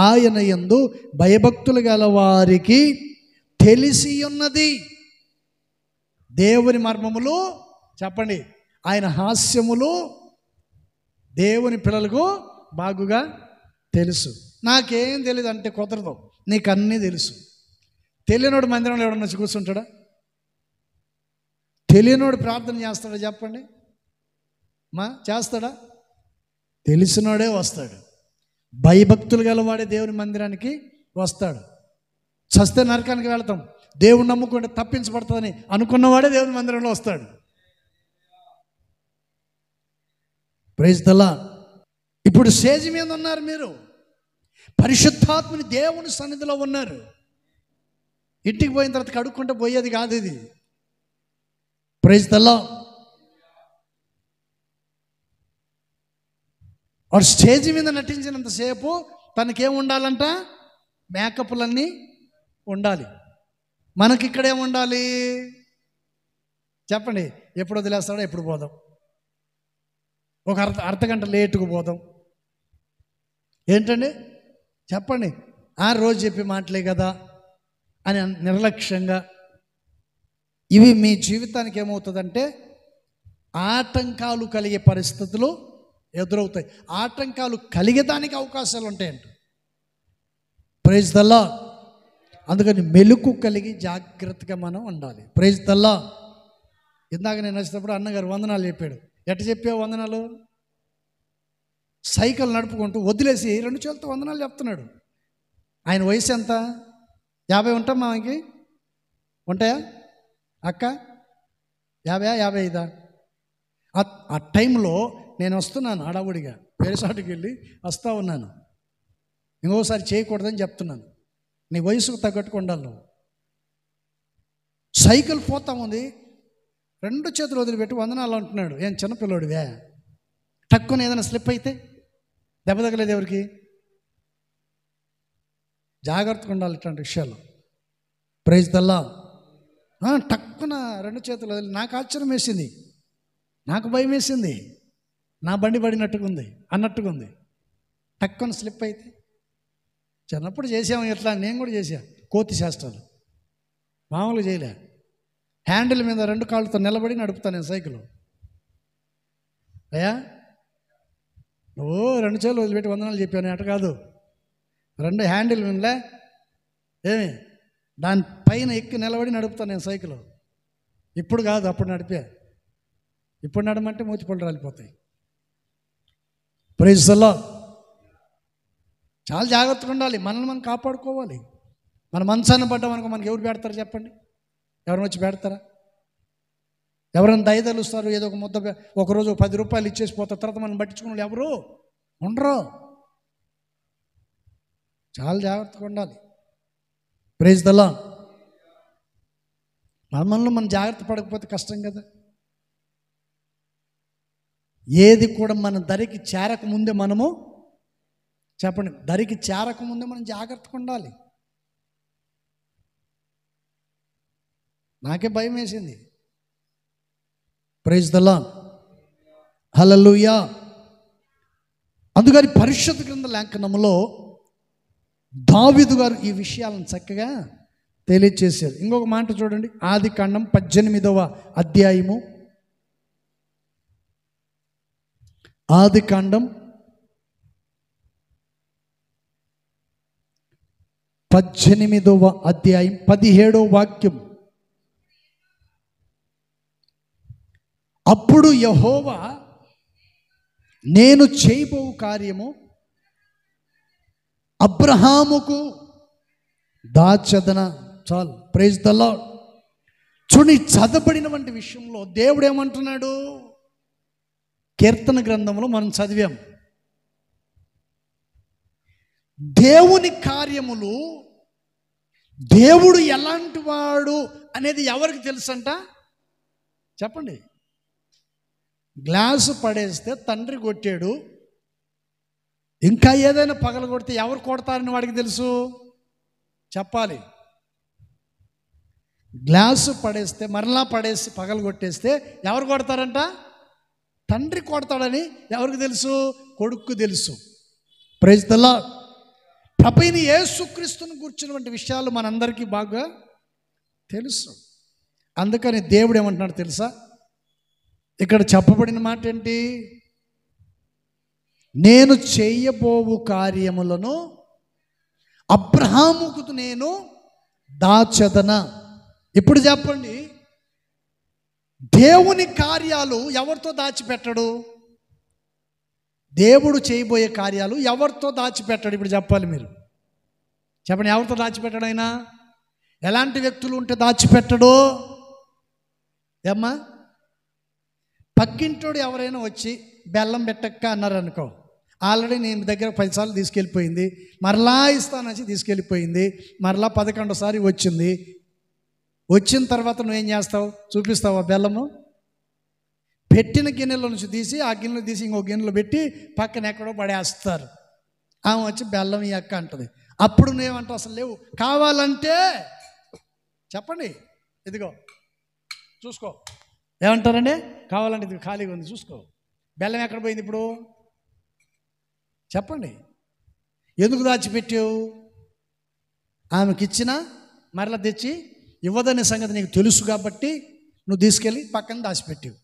ఆయన యందు భయభక్తులు గల వారికి తెలిసి ఉన్నది. దేవుని మర్మములు, చెప్పండి, ఆయన హాస్యములు దేవుని పిల్లలకు బాగుగా తెలుసు. నాకేం తెలియదు అంటే కుదరదు, నీకు అన్నీ తెలుసు. తెలియనోడు మందిరంలో ఎవడన్నా వచ్చి కూర్చుంటాడా? తెలియనోడు ప్రార్థన చేస్తాడా? చెప్పండి. చేస్తాడా? తెలిసినోడే వస్తాడు. భయభక్తులు గలవాడే దేవుని మందిరానికి వస్తాడు. చస్తే నరకానికి వెళ్తాం, దేవుని నమ్ముకుంటే తప్పించబడుతుందని అనుకున్నవాడే దేవుని మందిరంలో వస్తాడు. Praise the lord. ఇప్పుడు స్టేజ్ మీద ఉన్నారు మీరు, పరిశుద్ధాత్మని దేవుని సన్నిధిలో ఉన్నారు. ఇంటికి పోయిన తర్వాత కడుక్కుంటే పోయేది కాదు ఇది. Praise the lord. వాడు స్టేజ్ మీద నటించినంతసేపు తనకేం ఉండాలంట? మేకప్లన్నీ ఉండాలి. మనకి ఇక్కడేం ఉండాలి చెప్పండి? ఎప్పుడు వదిలేస్తాడో ఎప్పుడు పోదాం, ఒక అర్ధగంట లేటుకు పోదాం. ఏంటండి చెప్పండి? ఆ రోజు చెప్పి మాటలే కదా అని నిర్లక్ష్యంగా. ఇవి మీ జీవితానికి ఏమవుతుందంటే ఆటంకాలు కలిగే పరిస్థితులు ఎదురవుతాయి. ఆటంకాలు కలిగేదానికి అవకాశాలు ఉంటాయంట. Praise the lord. అందుకని మెలుకు కలిగి జాగ్రత్తగా మనం ఉండాలి. Praise the lord. ఇందాక నేను వచ్చినప్పుడు అన్నగారు వందనాలు చెప్పాడు. ఎట్ట చెప్పావు వందనాలు? సైకిల్ నడుపుకుంటూ వదిలేసి 2 చేతులతో వందనాలు చెప్తున్నాడు. ఆయన వయసు ఎంత? 50 ఉంటాం మామకి? ఉంటాయా అక్క? 50, 55? ఆ టైంలో నేను వస్తున్నాను హడావుడిగా, వేరే చోటుకి వెళ్ళి వస్తూ ఉన్నాను. ఇంకోసారి చేయకూడదని చెప్తున్నాను. నీ వయసుకు తగ్గట్టుకు ఉండాలి నువ్వు. సైకిల్ పోతా ఉంది, 2 చేతులు వదిలిపెట్టి వందనాలు అంటున్నాడు. ఏం చిన్నపిల్లోడివే? టక్కున ఏదైనా స్లిప్ అయితే దెబ్బ తగలేదు ఎవరికి? జాగ్రత్తగా ఉండాలి ఇట్లాంటి విషయాలు. Praise the lord. టక్కున 2 చేతులు వదిలి, నాకు ఆశ్చర్యం వేసింది, నాకు భయం వేసింది. నా బండి పడినట్టుగా ఉంది అన్నట్టుగా ఉంది. టక్కున స్లిప్ అయితే. చిన్నప్పుడు చేసాము ఇట్లా, నేను కూడా చేశా కోతి చేస్తాను, మామూలుగా చేయలే. హ్యాండిల్ మీద 2 కాళ్ళతో నిలబడి నడుపుతాను నేను సైకిల్. అయ్యా నువ్వు 2 చేతులు వదిలిపెట్టి వందనాలు చెప్పాను అట కాదు, 2 హ్యాండిల్ మీదలే ఏమి దానిపైన ఎక్కి నిలబడి నడుపుతాను నేను సైకిల్. ఇప్పుడు కాదు, అప్పుడు నడిపా. ఇప్పుడు నడమంటే మూతిపళ్ళు రాలిపోతాయి. Praise the lord. చాలా జాగ్రత్తగా ఉండాలి, మనల్ని మనం కాపాడుకోవాలి. మన మనసాన్ని పడ్డామనుకో మనకి ఎవరు పెడతారు చెప్పండి? ఎవరైనా వచ్చి పెడతారా? ఎవరైనా దయదలుస్తారు, ఏదో ఒక ముద్ద ఒకరోజు 10 రూపాయలు ఇచ్చేసి పోతారు, తర్వాత మనం పట్టించుకున్న ఎవరు ఉండరు. చాలా జాగ్రత్తగా ఉండాలి. Praise the lord. మనలో మనం జాగ్రత్త పడకపోతే కష్టం కదా. ఏది కూడా మన దరికి చేరకముందే మనము చెప్పండి, దరికి చేరకముందే మనం జాగ్రత్తగా ఉండాలి. నాకే భయం వేసింది. Praise the lord. హల్లెలూయా. అందుకని పరిశుద్ధ గ్రంథ లేఖనములో దావీదు గారు ఈ విషయాలను చక్కగా తెలియజేశారు. ఇంకొక మాట చూడండి, ఆదికాండం 18వ అధ్యాయము. ఆదికాండం 18వ అధ్యాయం 17వ వాక్యం. అప్పుడు యెహోవా, నేను చేయబో కార్యము అబ్రహాముకు దాచదన. చాలు. Praise the lord. చూడండి, చదవబడినటువంటి విషయంలో దేవుడు ఏమంటున్నాడు? కీర్తన గ్రంథంలో మనం చదివాం, దేవుని కార్యములు, దేవుడు ఎలాంటి వాడు అనేది ఎవరికి తెలుసంట చెప్పండి? గ్లాసు పడేస్తే తండ్రి కొట్టాడు, ఇంకా ఏదైనా పగల కొడితే ఎవరు కొడతారని వాడికి తెలుసు చెప్పాలి. గ్లాసు పడేస్తే మరలా పడేసి పగల కొట్టేస్తే ఎవరు కొడతారంట? తండ్రి కొడతాడని ఎవరికి తెలుసు? కొడుకు తెలుసు. Praise the lord. ప్రభువైన యేసుక్రీస్తును గురించినటువంటి విషయాలు మనందరికీ బాగా తెలుసు. అందుకని దేవుడు ఏమంటున్నాడు తెలుసా? ఇక్కడ చెప్పబడిన మాట ఏంటి? నేను చేయబోవు కార్యములను అబ్రహాముకు నేను దాచదన. ఇప్పుడు చెప్పండి, దేవుని కార్యాలు ఎవరితో దాచిపెట్టడు? దేవుడు చేయబోయే కార్యాలు ఎవరితో దాచిపెట్టాడు? ఇప్పుడు చెప్పాలి మీరు. చెప్పండి, ఎవరితో దాచిపెట్టాడు ఆయన? ఎలాంటి వ్యక్తులు ఉంటే దాచిపెట్టడు? ఏమ్మా, పక్కింటోడు ఎవరైనా వచ్చి బెల్లం పెట్టక్క అన్నారు అనుకో, ఆల్రెడీ నేను దగ్గర 10 సార్లు తీసుకెళ్ళిపోయింది, మరలా ఇస్తానని తీసుకెళ్ళిపోయింది, మరలా 11సారి వచ్చింది. వచ్చిన తర్వాత నువ్వేం చేస్తావు? చూపిస్తావా బెల్లము? పెట్టిన గిన్నెలో నుంచి తీసి ఆ గిన్నెలో తీసి ఇంకో గిన్నెలో పెట్టి పక్కన ఎక్కడో పడేస్తారు. ఆమె వచ్చి బెల్లం ఈ అక్క అంటది. అప్పుడు నువ్వేమంటావు? అసలు లేవు, కావాలంటే చెప్పండి, ఇదిగో చూసుకో. ఏమంటారండి? కావాలంటే ఇది ఖాళీగా ఉంది చూసుకో. బెల్లం ఎక్కడ పోయింది ఇప్పుడు? చెప్పండి, ఎందుకు దాచిపెట్టావు? ఆమెకి ఇచ్చినా మరలా తెచ్చి ఇవ్వదనే సంగతి నీకు తెలుసు కాబట్టి నువ్వు తీసుకెళ్ళి పక్కన దాచిపెట్టావు.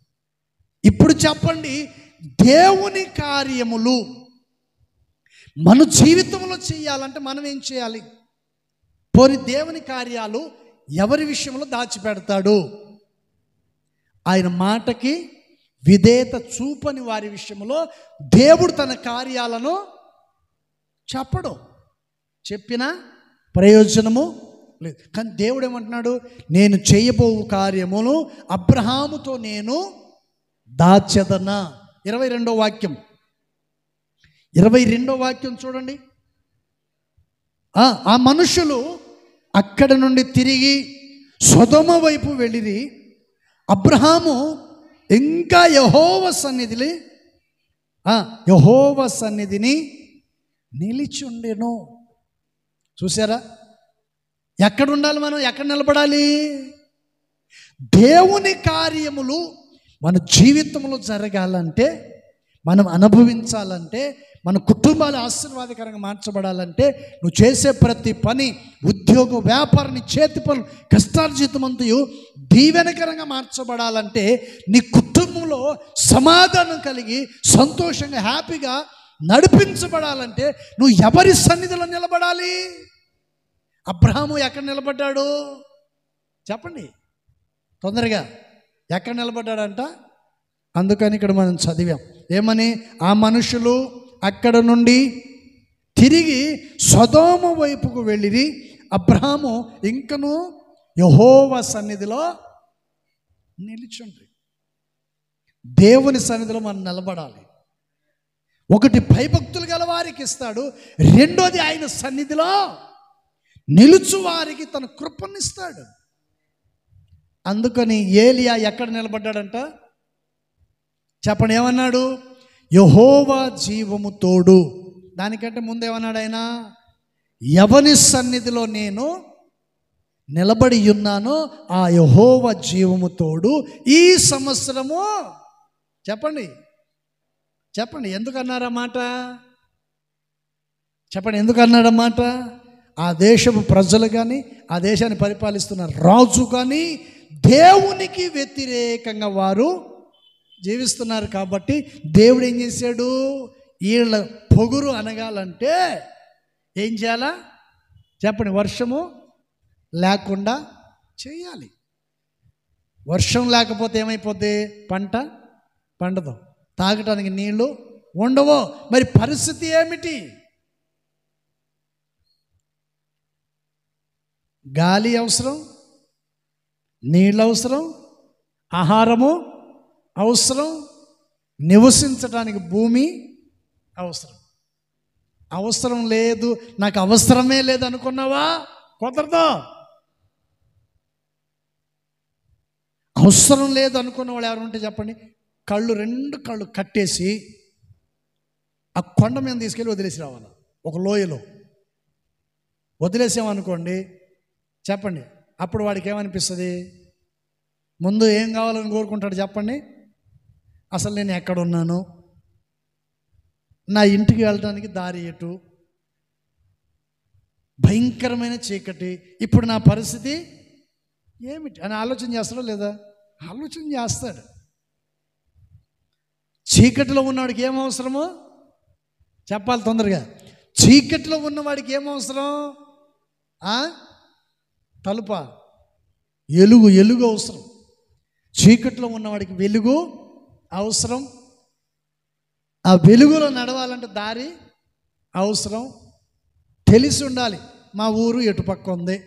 ఇప్పుడు చెప్పండి, దేవుని కార్యములు మన జీవితంలో చేయాలంటే మనం ఏం చేయాలి? పోని దేవుని కార్యాలు ఎవరి విషయంలో దాచిపెడతాడు? ఆయన మాటకి విధేయత చూపని వారి విషయంలో దేవుడు తన కార్యాలను చెప్పడు. చెప్పిన ప్రయోజనము లేదు. కానీ దేవుడు ఏమంటున్నాడు? నేను చేయబో కార్యమును అబ్రహాముతో నేను దాచెదనా. 22వ వాక్యం, 22వ వాక్యం చూడండి. ఆ మనుషులు అక్కడ నుండి తిరిగి సొదొమ వైపు వెళ్ళిరి. అబ్రహాము ఇంకా యెహోవా సన్నిధిని నిలిచుండెను. చూసారా? ఎక్కడ ఉండాలి మనం? ఎక్కడ నిలబడాలి? దేవుని కార్యములు మన జీవితంలో జరగాలంటే, మనం అనుభవించాలంటే, మన కుటుంబాలు ఆశీర్వాదకరంగా మార్చబడాలంటే, నువ్వు చేసే ప్రతి పని, ఉద్యోగం, వ్యాపారం, నీ చేతి పనులు, కష్టార్జితమంతయు దీవెనకరంగా మార్చబడాలంటే, నీ కుటుంబంలో సమాధానం కలిగి సంతోషంగా హ్యాపీగా నడిపించబడాలంటే నువ్వు ఎవరి సన్నిధిలో నిలబడాలి? అబ్రహాము ఎక్కడ నిలబడ్డాడు? చెప్పండి తొందరగా, ఎక్కడ నిలబడ్డాడంట? అందుకని ఇక్కడ మనం చదివాం ఏమని? ఆ మనుషులు అక్కడ నుండి తిరిగి సొదొమ వైపుకు వెళ్ళిరి. అబ్రహాము ఇంకను యెహోవా సన్నిధిలో నిలిచుండ్రి. దేవుని సన్నిధిలో మనం నిలబడాలి. ఒకటి భయభక్తులు గల వారికి ఇస్తాడు, రెండోది ఆయన సన్నిధిలో నిలుచు వారికి తన కృపనిస్తాడు. అందుకని ఏలియా ఎక్కడ నిలబడ్డాడంట? చెప్పండి, ఏమన్నాడు? యెహోవా జీవము తోడు. దానికంటే ముందేమన్నాడు ఆయన? ఎవని సన్నిధిలో నేను నిలబడి ఉన్నానో ఆ యెహోవా జీవము తోడు ఈ సంవత్సరము. చెప్పండి చెప్పండి, ఎందుకన్నారా మాట? చెప్పండి, ఎందుకన్నాడన్నమాట? ఆ దేశపు ప్రజలు కానీ, ఆ దేశాన్ని పరిపాలిస్తున్న రాజు కానీ దేవునికి వ్యతిరేకంగా వారు జీవిస్తున్నారు కాబట్టి దేవుడు ఏం చేశాడు? వీళ్ళ పొగురు అనగాలంటే ఏం చేయాలా? చెప్పండి, వర్షము లేకుండా చేయాలి. వర్షం లేకపోతే ఏమైపోద్ది? పంట పండదు, తాగటానికి నీళ్లు ఉండవు. మరి పరిస్థితి ఏమిటి? గాలి అవసరం, నీళ్ళు అవసరం, ఆహారము అవసరం, నివసించడానికి భూమి అవసరం. అవసరం లేదు, నాకు అవసరమే లేదు అనుకున్నావా? కుదరదు. అవసరం లేదు అనుకున్న వాళ్ళు ఎవరు ఉంటే చెప్పండి, రెండు కళ్ళు కట్టేసి ఆ కొండ మీద తీసుకెళ్ళి వదిలేసి రావాలి. ఒక లోయలో వదిలేసామనుకోండి, చెప్పండి, అప్పుడు వాడికి ఏమనిపిస్తుంది? ముందు ఏం కావాలని కోరుకుంటాడు చెప్పండి? అసలు నేను ఎక్కడున్నాను, నా ఇంటికి వెళ్ళడానికి దారి ఎటు, భయంకరమైన చీకటి, ఇప్పుడు నా పరిస్థితి ఏమిటి అని ఆలోచన చేస్తాడో లేదా? ఆలోచన చేస్తాడు. చీకటిలో ఉన్నవాడికి ఏం అవసరమో చెప్పాలి తొందరగా. చీకటిలో ఉన్నవాడికి ఏం అవసరం? తలుప, ఎలుగు అవసరం. చీకటిలో ఉన్నవాడికి వెలుగు అవసరం. ఆ వెలుగులో నడవాలంటే దారి అవసరం, తెలిసి ఉండాలి. మా ఊరు ఎటుపక్క ఉంది,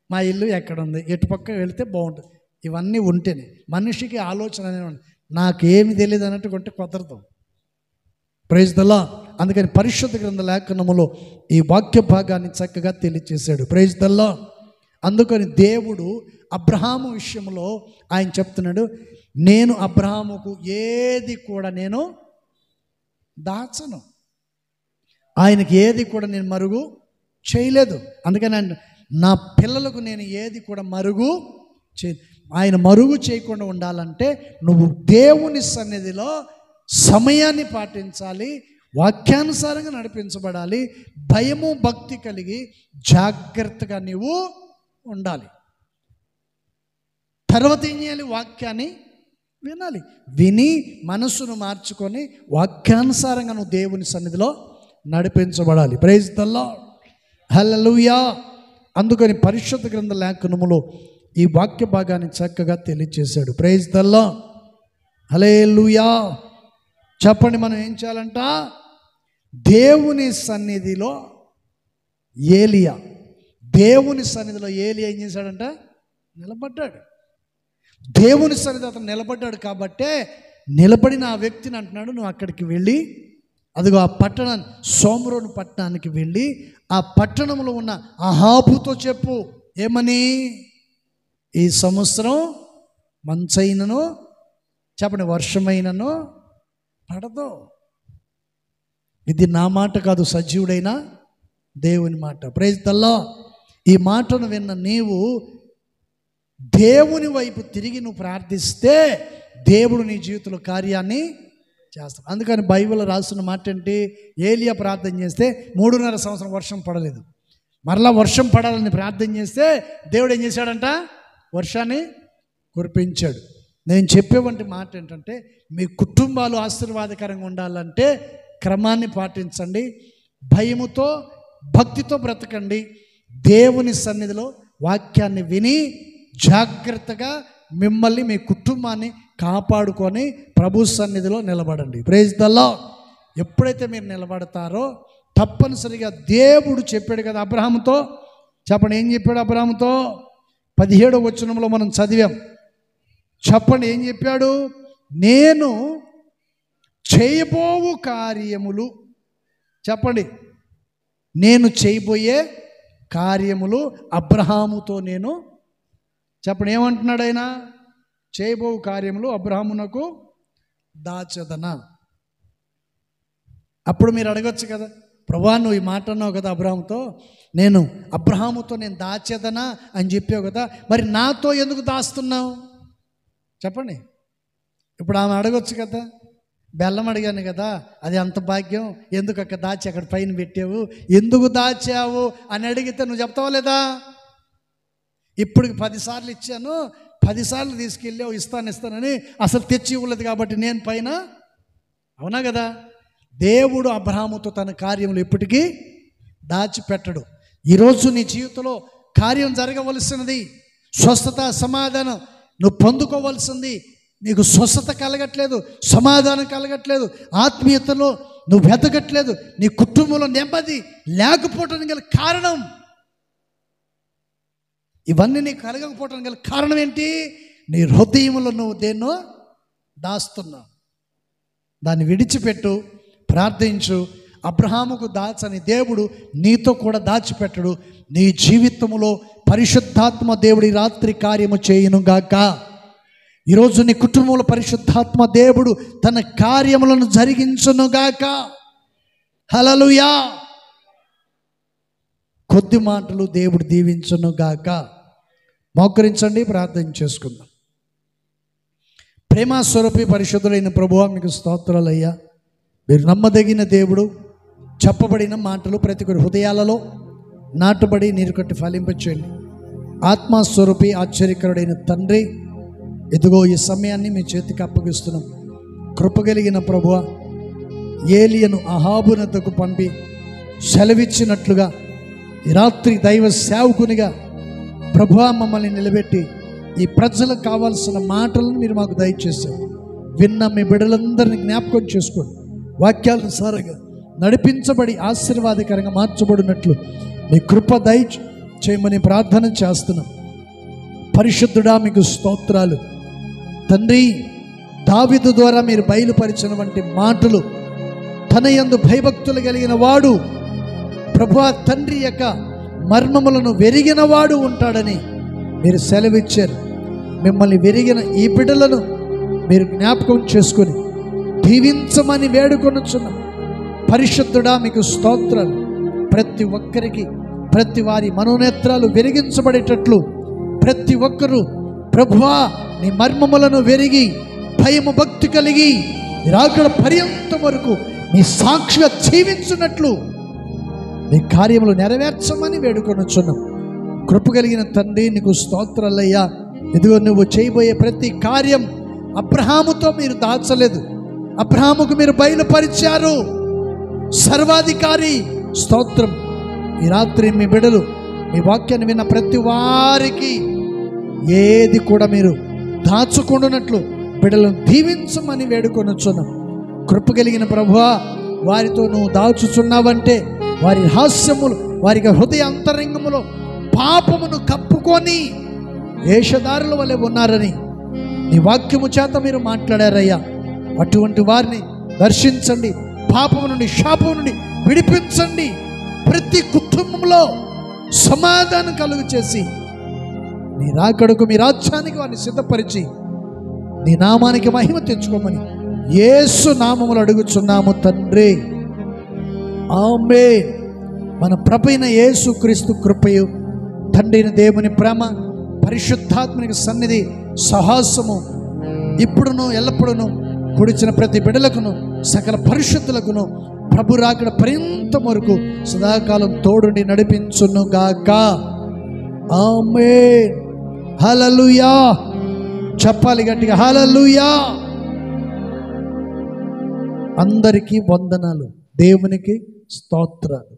మా ఇల్లు ఎక్కడ ఉంది, ఎటుపక్క వెళితే బాగుంటుంది, ఇవన్నీ ఉంటేనే మనిషికి ఆలోచన అనేది ఉంది. నాకేమి తెలియదు అన్నట్టు ఉంటే కుదరదు. Praise the lord. అందుకని పరిశుద్ధ గ్రంథ లేఖనములో ఈ వాక్య భాగాన్ని చక్కగా తెలియచేశాడు. Praise the lord. అందుకని దేవుడు అబ్రహాము విషయంలో ఆయన చెప్తున్నాడు, నేను అబ్రహాముకు ఏది కూడా నేను దాచను, ఆయనకి ఏది కూడా నేను మరుగు చేయలేదు. అందుకని నా పిల్లలకు నేను ఏది కూడా మరుగు ఆయన మరుగు చేయకుండా ఉండాలంటే నువ్వు దేవుని సన్నిధిలో సమయాన్ని పాటించాలి, వాక్యానుసారంగా నడిపించబడాలి, భయము భక్తి కలిగి జాగ్రత్తగా నీవు ఉండాలి. తర్వాత ఏం చేయాలి? వాక్యాన్ని వినాలి. విని మనసును మార్చుకొని వాక్యానుసారంగా నువ్వు దేవుని సన్నిధిలో నడిపించబడాలి. Praise the lord. హల్లెలూయా. అందుకని పరిశుద్ధ గ్రంథ లేఖనములో ఈ వాక్య భాగాన్ని చక్కగా తెలియచేశాడు. Praise the lord. హల్లెలూయా. చెప్పండి, మనం ఏం చేయాలంట? దేవుని సన్నిధిలో ఏలియా, దేవుని సన్నిధిలో ఏలియా ఏం చేశాడంట? నిలబడ్డాడు. దేవుని సన్నిధి అతను నిలబడ్డాడు కాబట్టే నిలబడిన ఆ వ్యక్తిని అంటున్నాడు, నువ్వు అక్కడికి వెళ్ళి అదిగో ఆ పట్టణాన్ని, సోమ్రోను పట్టణానికి వెళ్ళి ఆ పట్టణంలో ఉన్న అహాబుతో చెప్పు. ఏమని? ఈ సంవత్సరం మంచైనను, చెప్పండి, వర్షమైనను పడదు. ఇది నా మాట కాదు, సజీవుడైన దేవుని మాట. Praise the lord. ఈ మాటను విన్న నీవు దేవుని వైపు తిరిగి నువ్వు ప్రార్థిస్తే దేవుడు నీ జీవితంలో కార్యాన్ని చేస్తాడు. అందుకని బైబిల్ రాసిన మాట ఏంటి? ఏలియా ప్రార్థన చేస్తే 3.5 సంవత్సరం వర్షం పడలేదు. మరలా వర్షం పడాలని ప్రార్థన చేస్తే దేవుడు ఏం చేశాడంట? వర్షాన్ని కురిపించాడు. నేను చెప్పేవంటి మాట ఏంటంటే, మీ కుటుంబాలు ఆశీర్వాదకరంగా ఉండాలంటే క్రమాన్ని పాటించండి, భయముతో భక్తితో బ్రతకండి, దేవుని సన్నిధిలో వాక్యాన్ని విని జాగ్రత్తగా మిమ్మల్ని మీ కుటుంబాన్ని కాపాడుకొని ప్రభు సన్నిధిలో నిలబడండి. Praise the lord. ఎప్పుడైతే మీరు నిలబడతారో తప్పనిసరిగా దేవుడు చెప్పాడు కదా అబ్రహాముతో. చెప్పండి, ఏం చెప్పాడు అబ్రహాముతో? 17వ వచనంలో మనం చదివాం. చెప్పండి, ఏం చెప్పాడు? నేను చేయబోవు కార్యములు, చెప్పండి, నేను చేయబోయే కార్యములు అబ్రహాముతో నేను, చెప్పండి, ఏమంటున్నాడు ఆయన? చేయబోవు కార్యములు అబ్రహామునకు దాచదనా. అప్పుడు మీరు అడగచ్చు కదా, ప్రభువా నువ్వు ఈ మాట అన్నావు కదా అబ్రహాముతో, నేను అబ్రహాముతో నేను దాచేదనా అని చెప్పావు కదా, మరి నాతో ఎందుకు దాస్తున్నావు? చెప్పండి. ఇప్పుడు ఆమె అడగొచ్చు కదా, బెల్లం అడిగాను కదా, అది అంత భాగ్యం, ఎందుకు అక్కడ దాచి అక్కడ పైన పెట్టావు, ఎందుకు దాచావు అని అడిగితే నువ్వు చెప్తావా లేదా? ఇప్పటికి 10 సార్లు ఇచ్చాను, 10 సార్లు తీసుకెళ్ళావు, ఇస్తానని అసలు తెచ్చి ఇవ్వలేదు కాబట్టి నేను పైన, అవునా కదా? దేవుడు అబ్రహాముతో తన కార్యములు ఎప్పటికీ దాచిపెట్టడు. ఈరోజు నీ జీవితంలో కార్యం జరగవలసినది, స్వస్థత సమాధానం నువ్వు పొందుకోవలసింది, నీకు స్వస్థత కలగట్లేదు, సమాధానం కలగట్లేదు, ఆత్మీయతలో నువ్వు వెతకట్లేదు, నీ కుటుంబంలో నెమ్మది లేకపోవటానికి గల కారణం, ఇవన్నీ నీకు కలగకపోవటానికి గల కారణం ఏంటి? నీ హృదయంలో నువ్వు దేన్నో దాస్తున్నావు. దాన్ని విడిచిపెట్టు, ప్రార్థించు. అబ్రహాముకు దాచని దేవుడు నీతో కూడా దాచిపెట్టడు. నీ జీవితంలో పరిశుద్ధాత్మ దేవుడి రాత్రి కార్యము చేయునుగాక. ఈరోజు నీ కుటుంబంలో పరిశుద్ధాత్మ దేవుడు తన కార్యములను జరిగించునుగాక. హల్లెలూయా. కొద్ది మాటలు దేవుడు దీవించునుగాక. మోకరించండి, ప్రార్థన చేసుకుందాం. ప్రేమ స్వరూపి పరిశుద్ధులైన ప్రభువా మీకు స్తోత్రాలయ్యా. మీరు నమ్మదగిన దేవుడు. చెప్పబడిన మాటలు ప్రతి ఒక్కరి హృదయాలలో నాటుబడి నీరు కట్టి ఫలింపచేయండి. ఆత్మస్వరూపి ఆశ్చర్యకరుడైన తండ్రి, ఇదిగో ఈ సమయాన్ని మీ చేతికి అప్పగిస్తున్నాం. కృపగలిగిన ప్రభువా, ఏలియను అహాబునతకు పంపి సెలవిచ్చినట్లుగా ఈ రాత్రి దైవ సేవకునిగా ప్రభువా మమ్మల్ని నిలబెట్టి ఈ ప్రజలకు కావాల్సిన మాటలను మీరు మాకు దయచేశారు. విన్న మీ బిడ్డలందరినీ జ్ఞాపకం చేసుకోండి. వాక్యానుసారంగా నడిపించబడి ఆశీర్వాదకరంగా మార్చబడినట్లు మీ కృప దయ చేయమని ప్రార్థన చేస్తున్నాం. పరిశుద్ధుడా మీకు స్తోత్రాలు తండ్రి. దావీదు ద్వారా మీరు బయలుపరిచిన వంటి మాటలు, తన యందు భయభక్తులు కలిగిన వాడు ప్రభువా తండ్రి యొక్క మర్మములను వెరిగిన వాడు ఉంటాడని మీరు సెలవిచ్చారు. మిమ్మల్ని వెరిగిన ఈ బిడ్డలను మీరు జ్ఞాపకం చేసుకొని దీవించమని వేడుకొనుచున్నాం. పరిశుద్ధుడా మీకు స్తోత్రాలు. ప్రతి ఒక్కరికి, ప్రతి వారి మనోనేత్రాలు వెలిగించబడేటట్లు ప్రతి ఒక్కరూ ప్రభువా నీ మర్మములను వెరిగి భయము భక్తి కలిగి రాకడ పర్యంతం వరకు నీ సాక్షిగా జీవించున్నట్లు నీ కార్యములు నెరవేర్చమని వేడుకొనుచున్నాం. కృప కలిగిన తండ్రి నీకు స్తోత్రాలయ్యా. ఇదిగో నువ్వు చేయబోయే ప్రతి కార్యం అబ్రహాముతో మీరు దాచలేదు, అబ్రహాముకు మీరు బయలుపరిచారు. సర్వాధికారి స్తోత్రం. ఈ రాత్రి మీ బిడ్డలు మీ వాక్యాన్ని విన్న ప్రతి వారికి ఏది కూడా మీరు దాచుకుంటున్నట్లు బిడ్డలను దీవించమని వేడుకొనుచున్నాం. కృప కలిగిన ప్రభువా, వారితో నువ్వు దాచుచున్నావంటే వారి రహస్యములు, వారికి హృదయ అంతరంగములో పాపమును కప్పుకొని వేషధారుల వలె ఉన్నారని నీ వాక్యము చేత మీరు మాట్లాడారయ్యా. అటువంటి వారిని దర్శించండి, పాపము నుండి శాపము నుండి విడిపించండి. ప్రతి కుటుంబంలో సమాధానం కలుగు చేసి నీ రాకడకు, మీ రాజ్యానికి వారిని సిద్ధపరిచి నీ నామానికి మహిమ తెచ్చుకోమని యేసు నామములు అడుగుచున్నాము తండ్రి, ఆమేన్. మన ప్రభువైన యేసు క్రీస్తు కృపయు, తండ్రిని దేవుని ప్రేమ, పరిశుద్ధాత్మనికి సన్నిధి సహాసము ఇప్పుడును ఎల్లప్పుడును కూడిచిన ప్రతి బిడ్డలకును సకల పరిశుద్ధులకును ప్రభు రాకడ పర్యంతం వరకు సదాకాలం తోడుండి నడిపించును గాక. ఆమేన్. హల్లెలూయా. చెప్పాలి గట్టిగా, హల్లెలూయా. అందరికీ వందనాలు, దేవునికి స్తోత్రాలు.